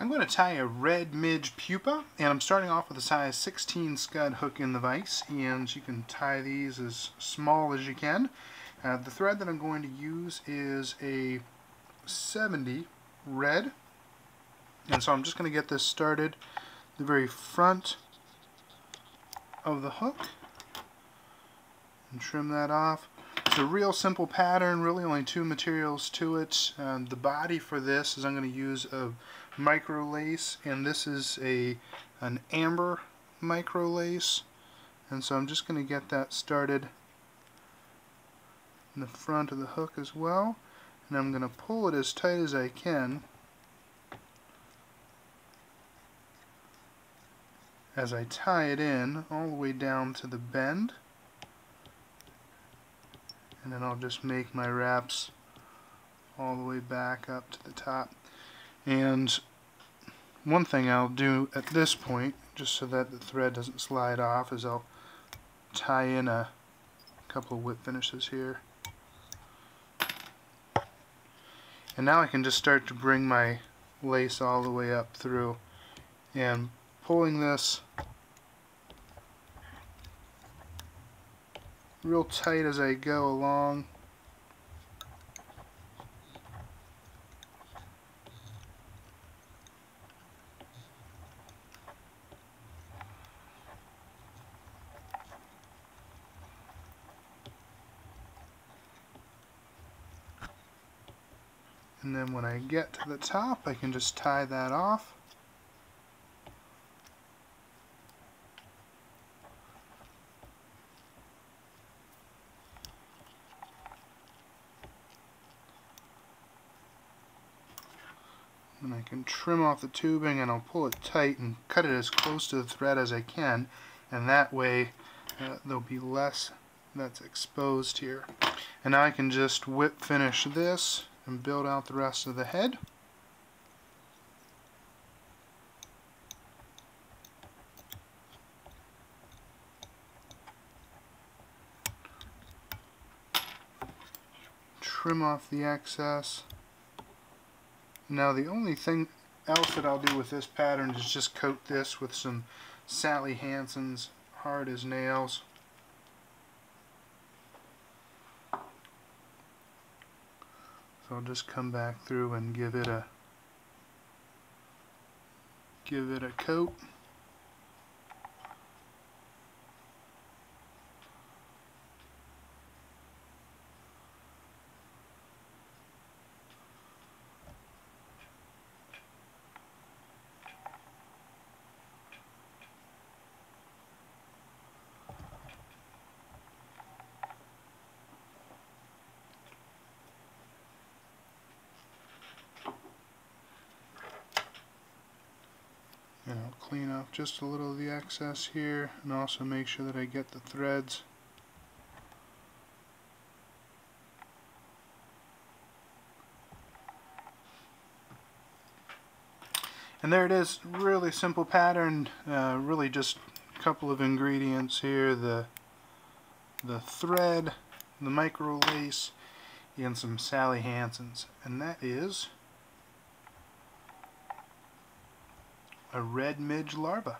I'm going to tie a red midge pupa, and I'm starting off with a size 16 scud hook in the vise, and you can tie these as small as you can. The thread that I'm going to use is a 70 red, and so I'm just going to get this started the very front of the hook and trim that off. It's a real simple pattern, really only two materials to it. The body for this is I'm going to use a micro lace, and this is an amber micro lace, and so I'm just going to get that started in the front of the hook as well, and I'm going to pull it as tight as I can as I tie it in all the way down to the bend. And then I'll just make my wraps all the way back up to the top. And one thing I'll do at this point, just so that the thread doesn't slide off, is I'll tie in a couple of whip finishes here. And now I can just start to bring my lace all the way up through, and pulling this real tight as I go along. And then when I get to the top, I can just tie that off. And I can trim off the tubing, and I'll pull it tight and cut it as close to the thread as I can, and that way there'll be less that's exposed here. And now I can just whip finish this and build out the rest of the head. Trim off the excess. Now the only thing else that I'll do with this pattern is just coat this with some Sally Hansen's Hard as Nails. So I'll just come back through and give it a coat. And I'll clean off just a little of the excess here, and also make sure that I get the threads. And there it is, really simple pattern, really just a couple of ingredients here, the thread, the micro lace, and some Sally Hansen's, and that is a red midge larva.